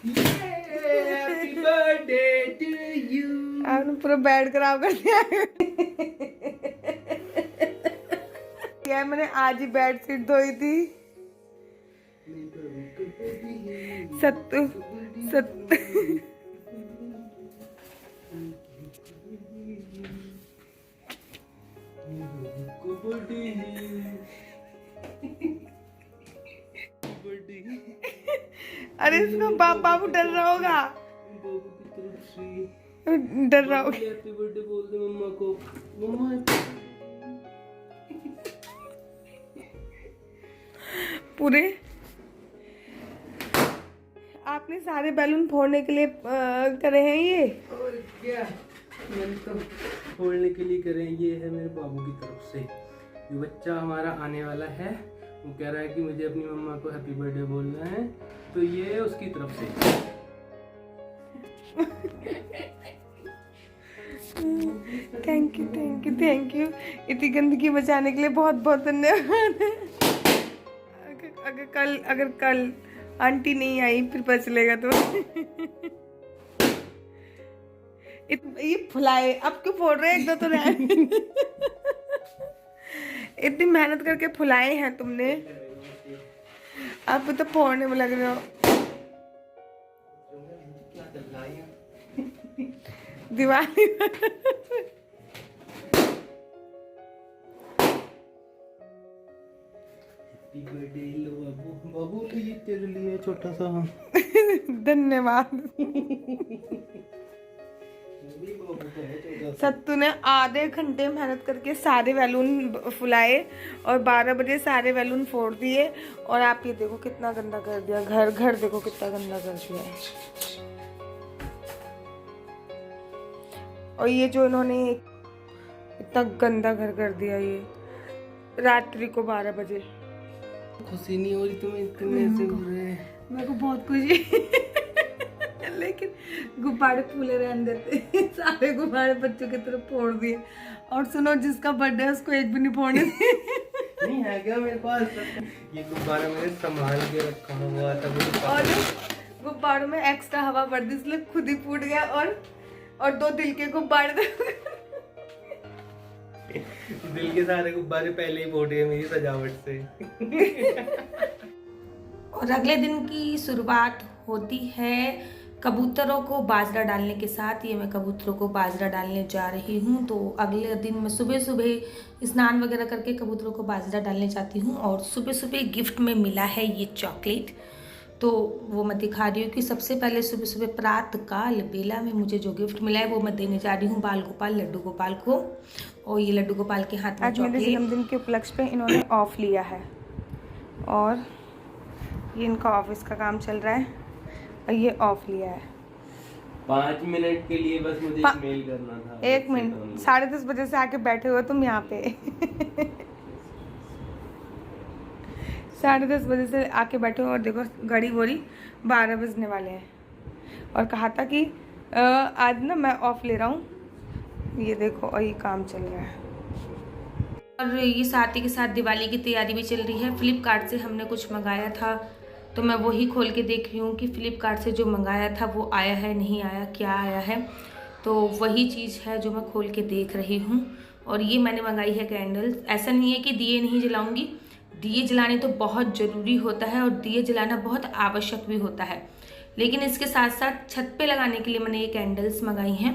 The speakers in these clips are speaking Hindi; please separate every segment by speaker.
Speaker 1: Happy birthday to you.
Speaker 2: आपने पूरा बेड खराब कर दिया यार, मैंने आज ही बेडशीट धोई थी। सत्तू सत्तू अरे इसको बाबू डर रहा होगा, डर रहा होगा।
Speaker 1: हैप्पी बर्थडे बोल दे मम्मा को। मम्मा
Speaker 2: पूरे आपने सारे बैलून फोड़ने के लिए करे हैं ये।
Speaker 1: और क्या, मैंने तो फोड़ने के लिए करे। ये है मेरे बाबू की तरफ से। ये बच्चा हमारा आने वाला है, वो कह रहा है कि मुझे अपनी मम्मा को हैप्पी बर्थडे बोलना है, तो ये उसकी तरफ से।
Speaker 2: Thank you thank you thank you. इतनी गंदगी बचाने के लिए बहुत बहुत धन्यवाद। अगर कल आंटी नहीं आई फिर पता चलेगा तो। ये फुलाए अब क्यों फोड़ रहे हैं, एक दो तो रहे। इतनी मेहनत करके फुलाए हैं तुमने, आप तो फोड़ने में लग रहे हो। दिवाली
Speaker 1: हैप्पी बर्थडे लो बाबू। बाबू तो ये तेरे लिए छोटा सा।
Speaker 2: धन्यवाद। सत्तू ने आधे घंटे मेहनत करके सारे बैलून फुलाए और 12 बजे सारे बैलून फोड़ दिए। और आप ये देखो कितना गंदा कर दिया, घर देखो कितना गंदा कर दिया है। और ये जो इन्होंने इतना गंदा घर कर दिया, ये रात्रि को 12 बजे।
Speaker 1: खुशी नहीं हो रही तुम्हें, इतने ऐसे हो रहे हैं।
Speaker 2: मेरे को बहुत खुशी लेकिन गुब्बारे फूले रहने देते। सारे गुब्बारे बच्चों की तरफ फोड़ दिए। और सुनो, जिसका बर्थडे है उसको एक भी नहीं फोड़ने दिए।
Speaker 1: नहीं है क्या मेरे पास? ये गुब्बारा मैंने संभाल के रखा हुआ था।
Speaker 2: और गुब्बारों में एक्स्ट्रा हवा बढ़ दी, इसलिए खुद ही फूट गया। और 2 दिल के गुब्बारे
Speaker 1: दिल के सारे गुब्बारे पहले ही फूट गए मेरी सजावट से।
Speaker 3: और अगले दिन की शुरुआत होती है कबूतरों को बाजरा डालने के साथ। ये मैं कबूतरों को बाजरा डालने जा रही हूँ। तो अगले दिन मैं सुबह सुबह स्नान वगैरह करके कबूतरों को बाजरा डालने जाती हूँ। और सुबह सुबह गिफ्ट में मिला है ये चॉकलेट, तो वो मैं दिखा रही हूँ कि सबसे पहले सुबह सुबह प्रातः काल बेला में मुझे जो गिफ्ट मिला है वो मैं देने जा रही हूँ बाल गोपाल लड्डू गोपाल को। और ये लड्डू गोपाल के हाथ में
Speaker 2: आज मेरे जन्मदिन के उपलक्ष्य पे इन्होंने ऑफ लिया है और ये इनका ऑफिस का काम चल रहा है और ये ऑफ लिया है।
Speaker 1: 5 मिनट के लिए बस मुझे मेल करना था।
Speaker 2: 1 मिनट, 10:30 बजे से आके बैठे हुए तुम यहाँ पे। 10:30 बजे से आके बैठे हो और देखो घड़ी वोड़ी 12 बजने वाले हैं। और कहा था कि आज ना मैं ऑफ ले रहा हूँ। ये देखो, और ये काम चल रहा है।
Speaker 3: और ये साथ ही के साथ दिवाली की तैयारी भी चल रही है। फ्लिपकार्ट से हमने कुछ मंगाया था, तो मैं वही खोल के देख रही हूँ कि फ्लिपकार्ट से जो मंगाया था वो आया है नहीं आया, क्या आया है। तो वही चीज़ है जो मैं खोल के देख रही हूँ। और ये मैंने मंगाई है कैंडल्स। ऐसा नहीं है कि दिए नहीं जलाऊंगी, दिए जलाने तो बहुत ज़रूरी होता है और दिए जलाना बहुत आवश्यक भी होता है। लेकिन इसके साथ साथ छत पे लगाने के लिए मैंने ये कैंडल्स मंगाई हैं।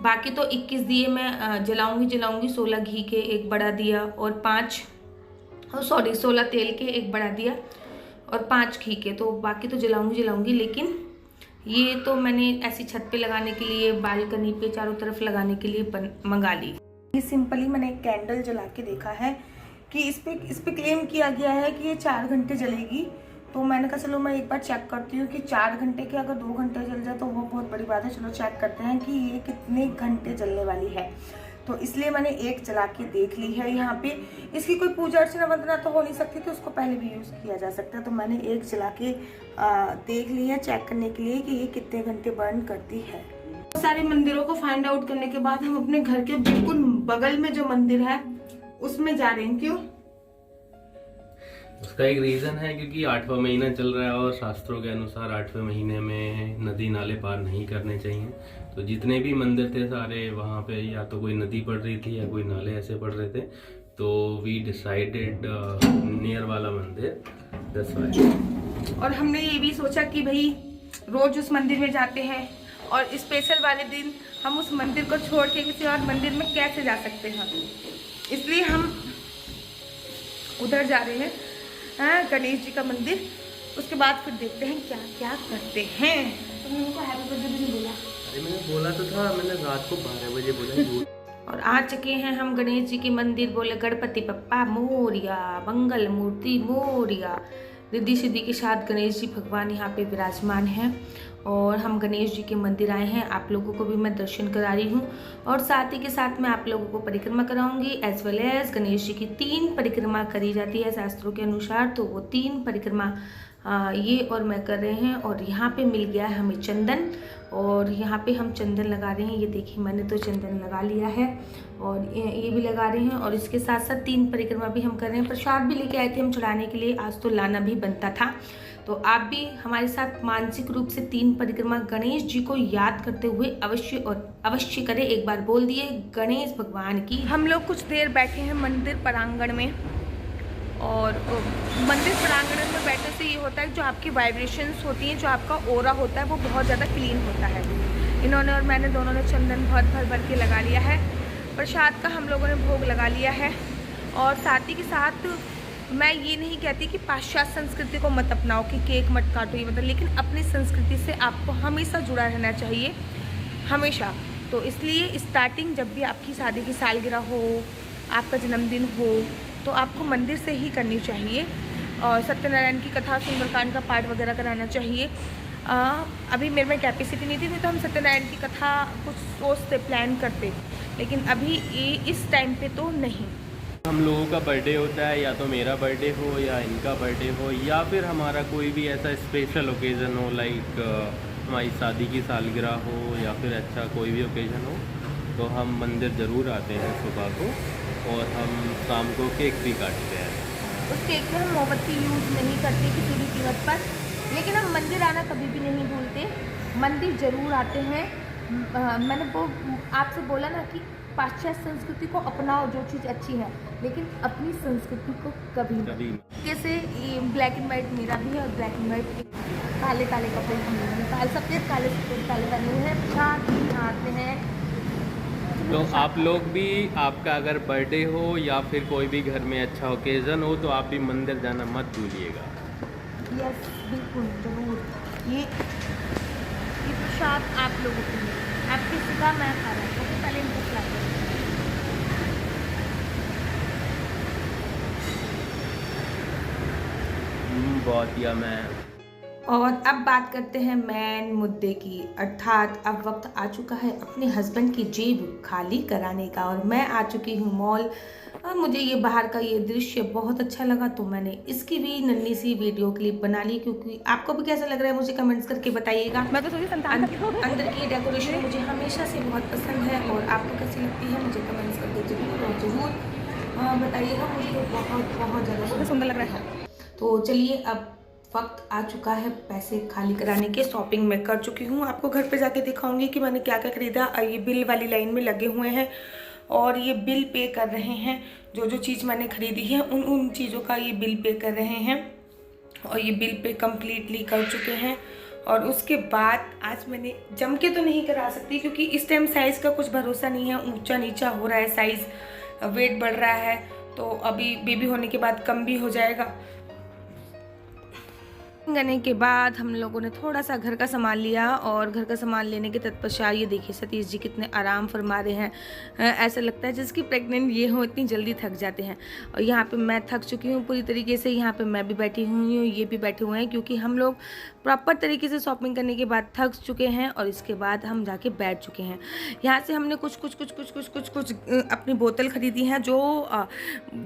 Speaker 3: बाकी तो 21 दिए मैं जलाऊंगी 16 घी के एक बड़ा दिया और 16 तेल के एक बड़ा दिया और 5 घी के। तो बाकी तो जलाऊंगी। लेकिन ये तो मैंने ऐसी छत पे लगाने के लिए, बालकनी पे चारों तरफ लगाने के लिए मंगा ली।
Speaker 2: ये सिंपली मैंने एक कैंडल जला के देखा है कि इस पे क्लेम किया गया है कि ये 4 घंटे जलेगी। तो मैंने कहा चलो मैं एक बार चेक करती हूँ कि 4 घंटे के अगर 2 घंटे जल जाए तो वो बहुत बड़ी बात है। चलो चेक करते हैं कि ये कितने घंटे जलने वाली है। तो इसलिए मैंने एक जला के देख ली है। यहाँ पे इसकी कोई पूजा अर्चना वंदना तो हो नहीं सकती, तो उसको पहले भी यूज़ किया जा सकता है। तो मैंने एक जला के देख ली है चेक करने के लिए कि ये कितने घंटे बर्न करती है। बहुत सारे मंदिरों को फाइंड आउट करने के बाद हम अपने घर के बिल्कुल बगल में जो मंदिर है उसमें जा रहे हैं। क्यों?
Speaker 1: उसका एक रीज़न है क्योंकि 8वां महीना चल रहा है और शास्त्रों के अनुसार 8वें महीने में नदी नाले पार नहीं करने चाहिए। तो जितने भी मंदिर थे सारे वहाँ पे या तो कोई नदी पड़ रही थी या कोई नाले ऐसे पड़ रहे थे, तो वी डिसाइडेड नियर वाला मंदिर दसवाई।
Speaker 2: और हमने ये भी सोचा कि भाई रोज उस मंदिर में जाते हैं और स्पेशल वाले दिन हम उस मंदिर को छोड़ के किसी और मंदिर में कैसे जा सकते हैं, इसलिए हम उधर जा रहे हैं, गणेश जी का मंदिर। उसके बाद फिर देखते हैं क्या क्या करते हैं। तुमने उनको हैप्पी बर्थडे भी नहीं बोला?
Speaker 1: अरे मैंने बोला तो था, मैंने रात को 12 बजे बोला।
Speaker 3: और आ चुके हैं हम गणेश जी के मंदिर। बोले गणपति बप्पा मोरिया, मंगल मूर्ति मोरिया। रिद्धि सिद्धि के साथ गणेश जी भगवान यहाँ पे विराजमान हैं और हम गणेश जी के मंदिर आए हैं। आप लोगों को भी मैं दर्शन करा रही हूँ और साथ ही के साथ मैं आप लोगों को परिक्रमा कराऊंगी as well as Ganesh ji की 3 परिक्रमा करी जाती है शास्त्रों के अनुसार। तो वो 3 परिक्रमा ये और मैं कर रहे हैं। और यहाँ पे मिल गया है हमें चंदन और यहाँ पे हम चंदन लगा रहे हैं। ये देखिए मैंने तो चंदन लगा लिया है और ये भी लगा रहे हैं। और इसके साथ साथ 3 परिक्रमा भी हम कर रहे हैं। प्रसाद भी लेके आए थे हम चढ़ाने के लिए, आज तो लाना भी बनता था। तो आप भी हमारे साथ मानसिक रूप से 3 परिक्रमा गणेश जी को याद करते हुए अवश्य और अवश्य करें। एक बार बोल दिए गणेश भगवान की।
Speaker 2: हम लोग कुछ देर बैठे हैं मंदिर प्रांगण में और मंदिर प्रांगण में बैठने से ये होता है जो आपकी वाइब्रेशंस होती हैं, जो आपका ओरा होता है वो बहुत ज़्यादा क्लीन होता है। इन्होंने और मैंने दोनों ने चंदन भर के लगा लिया है। प्रसाद का हम लोगों ने भोग लगा लिया है। और साथ ही के साथ मैं ये नहीं कहती कि पाश्चात्य संस्कृति को मत अपनाओ कि केक मत काटो, ये मतलब, लेकिन अपनी संस्कृति से आपको हमेशा जुड़ा रहना चाहिए, हमेशा। तो इसलिए स्टार्टिंग जब भी आपकी शादी की सालगिरह हो, आपका जन्मदिन हो, तो आपको मंदिर से ही करनी चाहिए। और सत्यनारायण की कथा, सुंदरकांड का पाठ वगैरह कराना चाहिए। अभी मेरे में कैपेसिटी नहीं थी तो हम सत्यनारायण की कथा कुछ सोचते, प्लान करते, लेकिन अभी इस टाइम पे तो नहीं।
Speaker 1: हम लोगों का बर्थडे होता है, या तो मेरा बर्थडे हो या इनका बर्थडे हो या फिर हमारा कोई भी ऐसा स्पेशल ओकेज़न हो, लाइक हमारी शादी की सालगिरह हो या फिर अच्छा कोई भी ओकेज़न हो, तो हम मंदिर ज़रूर आते हैं सुबह को और हम शाम को केक भी काटते हैं।
Speaker 2: उस केक में हम मोमबत्ती यूज़ नहीं करते किसी भी कीमत पर, लेकिन हम मंदिर आना कभी भी नहीं भूलते, मंदिर ज़रूर आते हैं। मैंने वो आपसे बोला ना कि पाश्चात्य संस्कृति को अपनाओ, जो चीज़ अच्छी है, लेकिन अपनी संस्कृति को कभी जैसे ये ब्लैक एंड वाइट मेरा भी है और ब्लैक एंड वाइट काले काले कपड़े हम लोगों ने सफ़ेद काले पहने हुए हैं, प्रसाद भी आते हैं।
Speaker 1: तो आप लोग भी, आपका अगर बर्थडे हो या फिर कोई भी घर में अच्छा ओकेज़न हो तो आप भी मंदिर जाना मत भूलिएगा।
Speaker 2: यस, बिल्कुल ज़रूर। ये प्रसाद आप लोगों के लिए, आपकी सुबह मैं खा रहा हूँ, सबसे पहले इनको खिला दो।
Speaker 1: बहुत या मैं।
Speaker 3: और अब बात करते हैं मेन मुद्दे की, अर्थात अब वक्त आ चुका है अपने हस्बैंड की जेब खाली कराने का। और मैं आ चुकी हूँ मॉल। मुझे ये बाहर का ये दृश्य बहुत अच्छा लगा तो मैंने इसकी भी नन्ही सी वीडियो क्लिप बना ली, क्योंकि आपको भी कैसा लग रहा है मुझे कमेंट्स करके बताइएगा।
Speaker 2: मैं तो सोची
Speaker 3: अंदर की डेकोरेशन मुझे हमेशा से बहुत पसंद है और आपको कैसी लगती है मुझे कमेंट्स करके जरूर बताइएगा। मुझे बहुत ज़्यादा
Speaker 2: सुंदर लग रहा है।
Speaker 3: तो चलिए, अब वक्त आ चुका है पैसे खाली कराने के। शॉपिंग मैं कर चुकी हूँ, आपको घर पे जाके दिखाऊंगी कि मैंने क्या क्या खरीदा। ये बिल वाली लाइन में लगे हुए हैं और ये बिल पे कर रहे हैं। जो जो चीज़ मैंने खरीदी है उन चीज़ों का ये बिल पे कर रहे हैं और ये बिल पे कम्प्लीटली कर चुके हैं। और उसके बाद आज मैंने जम के तो नहीं करा सकती क्योंकि इस टाइम साइज़ का कुछ भरोसा नहीं है, ऊंचा नीचा हो रहा है साइज़, वेट बढ़ रहा है, तो अभी बेबी होने के बाद कम भी हो जाएगा।
Speaker 2: करने के बाद हम लोगों ने थोड़ा सा घर का सामान लिया और घर का सामान लेने के तत्पश्चात ये देखिए सतीश जी कितने आराम फरमा रहे हैं। ऐसा लगता है जिसकी प्रेग्नेंट ये हो इतनी जल्दी थक जाते हैं। और यहाँ पे मैं थक चुकी हूँ पूरी तरीके से। यहाँ पे मैं भी बैठी हुई हूँ, ये भी बैठे हुए हैं, क्योंकि हम लोग प्रॉपर तरीके से शॉपिंग करने के बाद थक चुके हैं और इसके बाद हम जाके बैठ चुके हैं। यहाँ से हमने कुछ अपनी बोतल खरीदी हैं। जो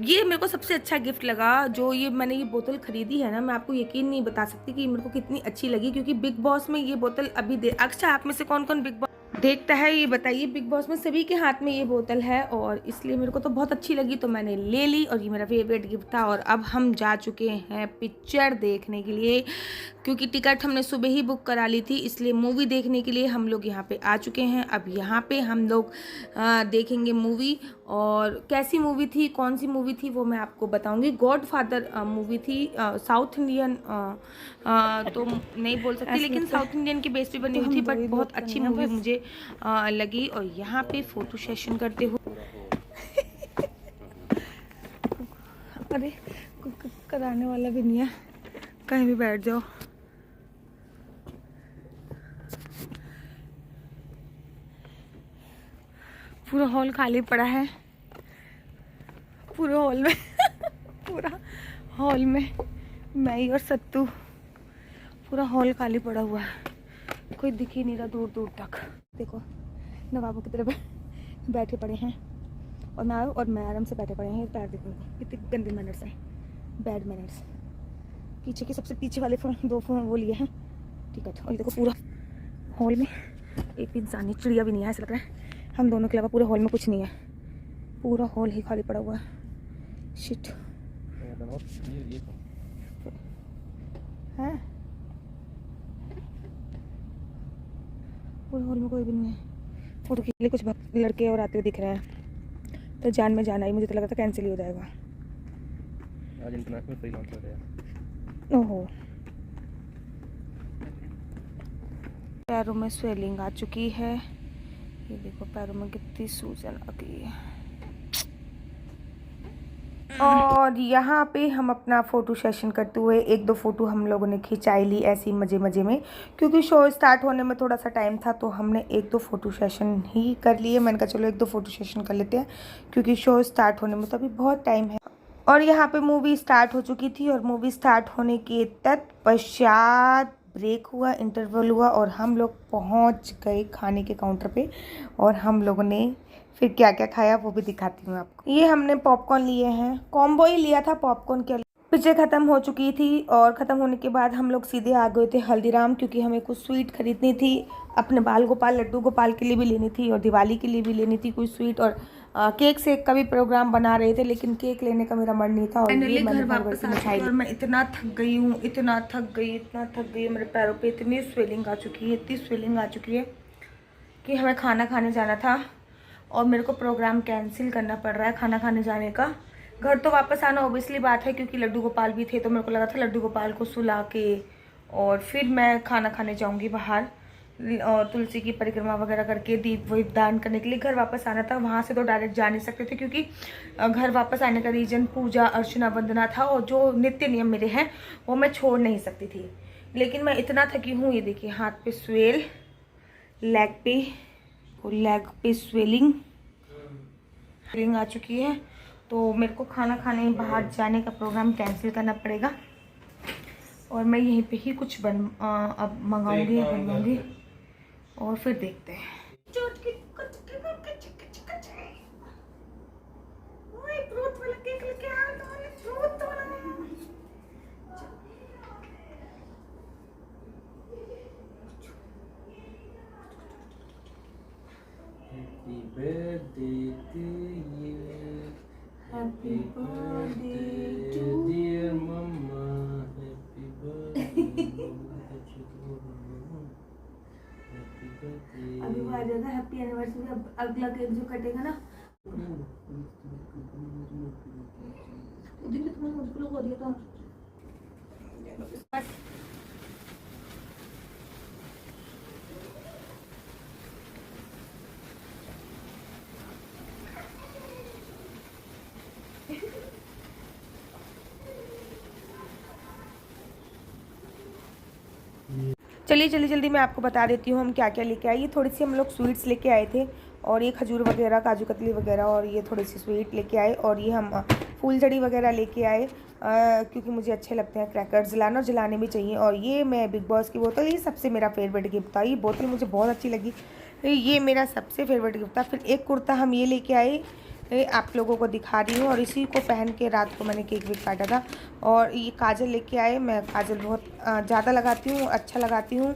Speaker 2: ये मेरे को सबसे अच्छा गिफ्ट लगा, जो ये मैंने ये बोतल खरीदी है ना, मैं आपको यकीन नहीं बता सकती कि मेरे को कितनी अच्छी लगी, क्योंकि बिग बॉस में ये बोतल अभी अक्सर आप में से कौन कौन बिग बॉस
Speaker 3: देखता है। ये बताइए, बिग बॉस में सभी के हाथ में ये बोतल है और इसलिए मेरे को तो बहुत अच्छी लगी तो मैंने ले ली और ये मेरा फेवरेट गिफ्ट था। और अब हम जा चुके हैं पिक्चर देखने के लिए, क्योंकि टिकट हमने सुबह ही बुक करा ली थी, इसलिए मूवी देखने के लिए हम लोग यहाँ पे आ चुके हैं। अब यहाँ पे हम लोग देखेंगे मूवी, और कैसी मूवी थी, कौन सी मूवी थी वो मैं आपको बताऊंगी। गॉडफादर मूवी थी, साउथ इंडियन तो नहीं बोल सकती, लेकिन साउथ इंडियन के बेस पे बनी हुई थी, बट बहुत अच्छी मूवी मुझे लगी। और यहाँ पे फोटो सेशन करते हुए अरे कराने वाला भी नहीं है, कहीं भी बैठ जाओ। पूरा हॉल खाली पड़ा है, पूरे हॉल में पूरा हॉल में मैं ही और सत्तू, पूरा हॉल खाली पड़ा हुआ है, कोई दिख ही नहीं रहा दूर दूर तक। देखो नवाबों की तरफ बैठे पड़े हैं और मैं आराम से बैठे पड़े हैं। पैर देखो कितने गंदे मैनर्स हैं, बैड मैनर्स। पीछे के सबसे पीछे वाले दो फोन वो लिए हैं टिकट। और ये देखो पूरा हॉल में एक भी इंसान नहीं, चिड़िया भी नहीं है, ऐसा लग रहा है हम दोनों के अलावा पूरे हॉल में कुछ नहीं है, पूरा हॉल ही खाली पड़ा हुआ है। शिट है, पूरे हॉल में कोई भी नहीं है। फोटो के लिए कुछ लड़के और आते हुए दिख रहे हैं, तो जान में जाना ही मुझे तो लगा था कैंसिल ही हो जाएगा।
Speaker 1: आज इंटरनेशनल फ्री लॉन्च हो गया।
Speaker 3: ओहो, पैरों में स्वेलिंग आ चुकी है, ये देखो पैरों में कितनी सूजन आ गई है। और यहाँ पे हम अपना फ़ोटो सेशन करते हुए एक दो फ़ोटो हम लोगों ने खिंचाई ली ऐसी मज़े मज़े में, क्योंकि शो स्टार्ट होने में थोड़ा सा टाइम था, तो हमने एक दो फ़ोटो सेशन ही कर लिए। मैंने कहा चलो एक दो फ़ोटो सेशन कर लेते हैं, क्योंकि शो स्टार्ट होने में तो अभी बहुत टाइम है। और यहाँ पे मूवी स्टार्ट हो चुकी थी, और मूवी स्टार्ट होने के तत्पश्चात ब्रेक हुआ, इंटरवल हुआ, और हम लोग पहुँच गए खाने के काउंटर पे। और हम लोगों ने फिर क्या क्या खाया वो भी दिखाती हूँ आपको। ये हमने पॉपकॉर्न लिए हैं, कॉम्बो ही लिया था पॉपकॉर्न के। पिक्चर ख़त्म हो चुकी थी और ख़त्म होने के बाद हम लोग सीधे आ गए थे हल्दीराम, क्योंकि हमें कुछ स्वीट खरीदनी थी, अपने बाल गोपाल लड्डू गोपाल के लिए भी लेनी थी और दिवाली के लिए भी लेनी थी कुछ स्वीट। और केक सेक का भी प्रोग्राम बना रहे थे, लेकिन केक लेने का मेरा मन नहीं था। और ये मैंने वापस और मैं इतना थक गई हूँ, इतना थक गई, मेरे पैरों पे इतनी स्वेलिंग आ चुकी है, इतनी स्वेलिंग आ चुकी है कि हमें खाना खाने जाना था और मेरे को प्रोग्राम कैंसिल करना पड़ रहा है खाना खाने जाने का। घर तो वापस आना ओबियसली बात है, क्योंकि लड्डू गोपाल भी थे, तो मेरे को लगा था लड्डू गोपाल को सुला के और फिर मैं खाना खाने जाऊंगी बाहर, और तुलसी की परिक्रमा वगैरह करके दीप वीप दान करने के लिए घर वापस आना था। वहाँ से तो डायरेक्ट जा नहीं सकते थे, क्योंकि घर वापस आने का रीजन पूजा अर्चना वंदना था, और जो नित्य नियम मेरे हैं वो मैं छोड़ नहीं सकती थी। लेकिन मैं इतना थकी हूँ, ये देखिए हाथ पे स्वेल, लेग पे स्वेलिंग आ चुकी है, तो मेरे को खाना खाने बाहर जाने का प्रोग्राम कैंसिल करना पड़ेगा। और मैं यहीं पे ही कुछ अब मंगाऊंगी, बनवाऊंगी और फिर देखते हैं।
Speaker 1: Happy birthday to you. Happy birthday to dear mama. Happy birthday. Happy birthday.
Speaker 2: अभी वो आ जाएगा हैप्पी एनिवर्सरी, अब अगला केक जो कटेगा ना दिन में तुम्हें मुझको लोग हो दिया था।
Speaker 3: चलिए जल्दी मैं आपको बता देती हूँ हम क्या क्या लेके आए। ये थोड़ी सी हम लोग स्वीट्स लेके आए थे, और ये खजूर वगैरह, काजू कतली वगैरह, और ये थोड़ी सी स्वीट लेके आए। और ये हम फूलझड़ी वगैरह लेके आए, क्योंकि मुझे अच्छे लगते हैं क्रैकर्स जलाना, और जलाने भी चाहिए। और ये मैं बिग बॉस की बोतल, ये सबसे मेरा फेवरेट गिफ्ट था, ये बोतल मुझे बहुत अच्छी लगी, ये मेरा सबसे फेवरेट गिफ्ट था। फिर एक कुर्ता हम ये लेके आए, आप लोगों को दिखा रही हूँ, और इसी को पहन के रात को मैंने केक भी काटा था। और ये काजल लेके आए, मैं काजल बहुत ज़्यादा लगाती हूँ, अच्छा लगाती हूँ,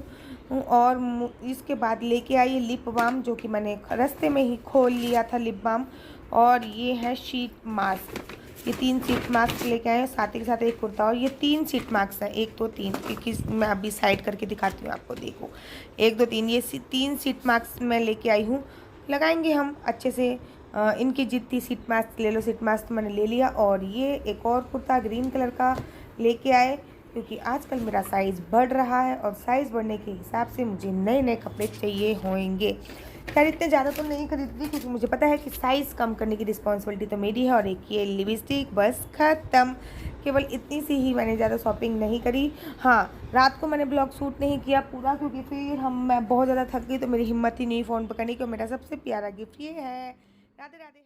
Speaker 2: और इसके बाद लेके आई लिप बाम, जो कि मैंने रास्ते में ही खोल लिया था लिप बाम। और ये है शीट मास्क, ये 3 शीट मास्क लेके आए हैं, साथ ही के साथ एक कुर्ता। और ये 3 शीट मास्क हैं, 1 2 3, क्योंकि मैं अभी साइड करके दिखाती हूँ आपको, देखो 1 2 3, ये 3 शीट मास्क मैं लेके आई हूँ। लगाएंगे हम अच्छे से, इनकी जितनी शीट मास्क ले लो, शीट मास्क मैंने ले लिया। और ये एक और कुर्ता ग्रीन कलर का लेके आए, क्योंकि आजकल मेरा साइज़ बढ़ रहा है और साइज़ बढ़ने के हिसाब से मुझे नए नए कपड़े चाहिए होंगे। खैर इतने ज़्यादा तो नहीं खरीदती, क्योंकि मुझे पता है कि साइज़ कम करने की रिस्पॉन्सिबिलिटी तो मेरी है। और एक ये लिपस्टिक, बस ख़त्म। केवल इतनी सी ही, मैंने ज़्यादा शॉपिंग नहीं करी। हाँ, रात को मैंने ब्लॉग शूट नहीं किया पूरा, क्योंकि फिर मैं बहुत ज़्यादा थक गई, तो मेरी हिम्मत ही नहीं फ़ोन पकड़ने की। और मेरा सबसे प्यारा गिफ्ट ये है। राधे राधे।